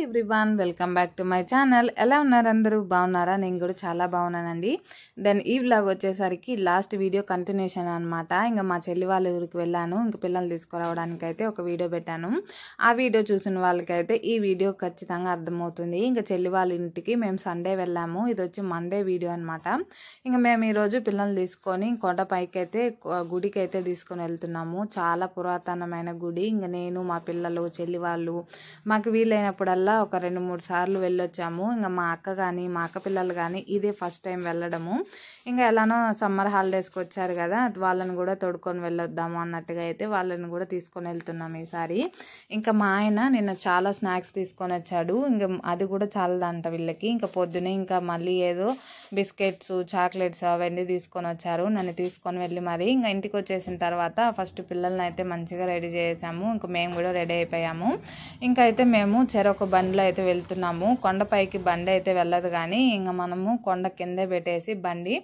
Everyone, welcome back to my channel. ఎలా ఉన్నారు అందరూ? బాగున్నారా? నేను కూడా చాలా బాగున్నానండి. దెన్ ఈ వ్లాగ్ వచ్చేసరికి లాస్ట్ వీడియో కంటిన్యూషన్ అనమాట. ఇంకా మా చెల్లి వాళ్ళ ఊరికి వెళ్ళాను, ఇంకా పిల్లల్ని తీసుకురావడానికి అయితే ఒక వీడియో పెట్టాను. ఆ వీడియో చూసిన వాళ్ళకైతే ఈ వీడియో ఖచ్చితంగా అర్థమవుతుంది. ఇంకా చెల్లి వాళ్ళ ఇంటికి మేము సండే వెళ్ళాము. ఇది వచ్చి మండే వీడియో అనమాట. ఇంకా మేము ఈరోజు పిల్లల్ని తీసుకొని కొండపైకి అయితే గుడికి అయితే తీసుకొని వెళ్తున్నాము. చాలా పురాతనమైన గుడి. ఇంకా నేను, మా పిల్లలు, చెల్లి వాళ్ళు మాకు వీలైనప్పుడల్లా ఒక 2-3 సార్లు వెళ్ళొచ్చాము. ఇంకా మా అక్క కానీ మా అక్క పిల్లలు కానీ ఇదే ఫస్ట్ టైం వెళ్ళడము. ఇంకా ఎలానో సమ్మర్ హాలిడేస్కి వచ్చారు కదా, వాళ్ళని కూడా తోడుకొని వెళ్ళొద్దాము అన్నట్టుగా అయితే వాళ్ళని కూడా తీసుకొని వెళ్తున్నాం ఈసారి. ఇంకా మా ఆయన నిన్న చాలా స్నాక్స్ తీసుకొని వచ్చాడు. ఇంకా అది కూడా చాలదంట వీళ్ళకి. ఇంకా పొద్దునే ఇంకా మళ్ళీ ఏదో బిస్కెట్స్, చాక్లెట్స్ అవన్నీ తీసుకొని వచ్చారు. నన్ను తీసుకొని వెళ్ళి మరి ఇంకా ఇంటికి వచ్చేసిన తర్వాత ఫస్ట్ పిల్లల్ని అయితే మంచిగా రెడీ చేసాము. ఇంకా మేము కూడా రెడీ అయిపోయాము. ఇంకా అయితే మేము చెరొక బండిలో అయితే వెళ్తున్నాము. కొండపైకి బండి అయితే వెళ్ళదు, కానీ ఇంకా మనము కొండ కిందే పెట్టేసి బండి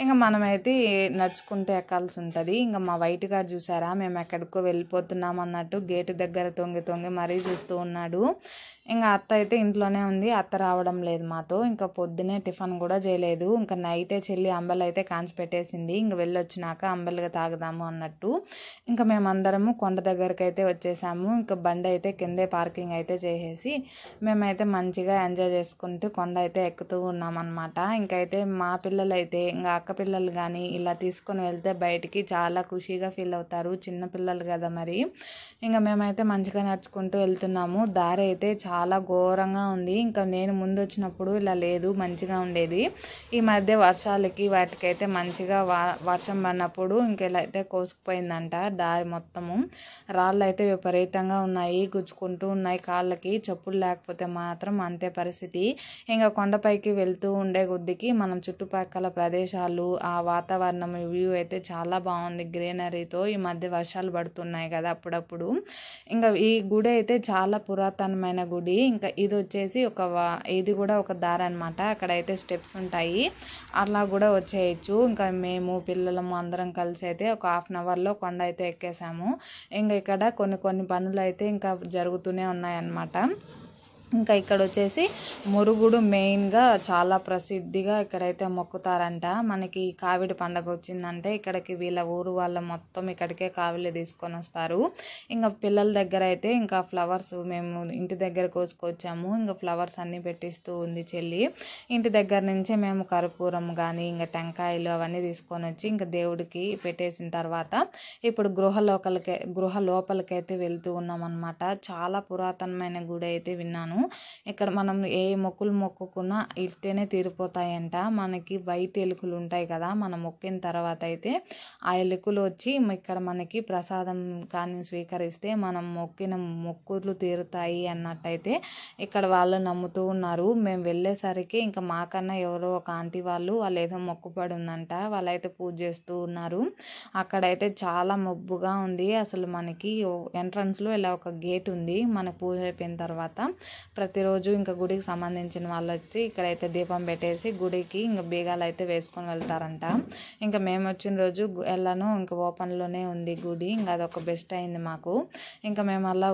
ఇంకా మనమైతే నడుచుకుంటూ ఎక్కాల్సి ఉంటుంది. ఇంకా మా వైట్ గారు చూసారా, మేము ఎక్కడికో వెళ్ళిపోతున్నాం అన్నట్టు గేటు దగ్గర తొంగి తొంగి మరీ చూస్తూ ఉన్నాడు. ఇంకా అత్త అయితే ఇంట్లోనే ఉంది, అత్త రావడం లేదు మాతో. ఇంకా పొద్దునే టిఫిన్ కూడా చేయలేదు. ఇంకా నైటే చెల్లి అంబలు అయితే కాంచి పెట్టేసింది. ఇంక వెళ్ళొచ్చినాక అంబలుగా తాగుదాము అన్నట్టు ఇంకా మేమందరము కొండ దగ్గరికి అయితే వచ్చేసాము. ఇంకా బండి అయితే కిందే పార్కింగ్ అయితే చేసేసి మేమైతే మంచిగా ఎంజాయ్ చేసుకుంటూ కొండ అయితే ఎక్కుతూ ఉన్నామన్నమాట. ఇంకైతే మా పిల్లలు అయితే ఇంకా అక్క పిల్లలు కానీ ఇలా తీసుకొని వెళ్తే బయటికి చాలా ఖుషీగా ఫీల్ అవుతారు, చిన్న పిల్లలు కదా మరి. ఇంకా మేమైతే మంచిగా నడుచుకుంటూ వెళ్తున్నాము. దారి అయితే చాలా ఘోరంగా ఉంది. ఇంకా నేను ముందు వచ్చినప్పుడు ఇలా లేదు, మంచిగా ఉండేది. ఈ మధ్య వర్షాలకి వాటికైతే మంచిగా వర్షం పడినప్పుడు ఇంకా ఇలా అయితే కోసుకుపోయిందంట దారి మొత్తము. రాళ్ళు అయితే విపరీతంగా ఉన్నాయి, గుచ్చుకుంటూ ఉన్నాయి కాళ్ళకి. చెప్పులు లేకపోతే మాత్రం అంతే పరిస్థితి. ఇంకా కొండపైకి వెళ్తూ ఉండే కొద్దికి మనం చుట్టుపక్కల ప్రదేశాలు, ఆ వాతావరణం వ్యూ అయితే చాలా బాగుంది గ్రీనరీతో. ఈ మధ్య వర్షాలు పడుతున్నాయి కదా అప్పుడప్పుడు. ఇంకా ఈ గుడి అయితే చాలా పురాతనమైన గుడి. ఇంకా ఇది వచ్చేసి ఇది కూడా ఒక దారి అనమాట. అక్కడైతే స్టెప్స్ ఉంటాయి, అలా కూడా వచ్చేయచ్చు. ఇంకా మేము పిల్లలము అందరం కలిసి అయితే ఒక 1/2 అవర్లో కొండ అయితే ఎక్కేసాము. ఇంకా ఇక్కడ కొన్ని పనులు అయితే ఇంకా జరుగుతూనే ఉన్నాయన్నమాట. ఇంకా ఇక్కడ వచ్చేసి మురుగుడు మెయిన్గా చాలా ప్రసిద్ధిగా ఇక్కడైతే మొక్కుతారంట. మనకి కావిడి పండగ వచ్చిందంటే ఇక్కడికి వీళ్ళ ఊరు వాళ్ళ మొత్తం ఇక్కడికే కావిలి తీసుకొని వస్తారు. ఇంకా పిల్లల దగ్గర అయితే ఇంకా ఫ్లవర్స్ మేము ఇంటి దగ్గర కోసుకొచ్చాము. ఇంకా ఫ్లవర్స్ అన్నీ పెట్టిస్తూ ఉంది చెల్లి. ఇంటి దగ్గర నుంచే మేము కర్పూరం కానీ ఇంకా టెంకాయలు అవన్నీ తీసుకొని వచ్చి ఇంకా దేవుడికి పెట్టేసిన తర్వాత ఇప్పుడు గృహ లోపలికైతే వెళ్తూ ఉన్నాం అనమాట. చాలా పురాతనమైన గుడి అయితే విన్నాను. ఇక్కడ మనం ఏ మొక్కులు మొక్కుకున్నా ఇస్తేనే తీరిపోతాయంట. మనకి వైట్ ఎలుకలు ఉంటాయి కదా, మనం మొక్కిన తర్వాత అయితే ఆ ఎలుకలు వచ్చి ఇక్కడ మనకి ప్రసాదం కానీ స్వీకరిస్తే మనం మొక్కిన మొక్కులు తీరుతాయి అన్నట్టయితే ఇక్కడ వాళ్ళు నమ్ముతూ ఉన్నారు. మేము వెళ్ళేసరికి ఇంకా మాకన్నా ఎవరో ఒక ఆంటీ వాళ్ళు ఏదో మొక్కుపడి ఉందంట, వాళ్ళైతే పూజ చేస్తూ ఉన్నారు. అక్కడైతే చాలా మబ్బుగా ఉంది. అసలు మనకి ఎంట్రన్స్లో ఇలా ఒక గేట్ ఉంది. మన పూజ అయిపోయిన తర్వాత ప్రతిరోజు ఇంకా గుడికి సంబంధించిన వాళ్ళు వచ్చి ఇక్కడైతే దీపం పెట్టేసి గుడికి ఇంకా బీగాలు అయితే వేసుకొని వెళ్తారంట. ఇంకా మేము వచ్చిన రోజు ఎలానో ఇంకా ఓపెన్లోనే ఉంది గుడి. ఇంకా అదొక బెస్ట్ అయింది మాకు. ఇంకా మేము అలా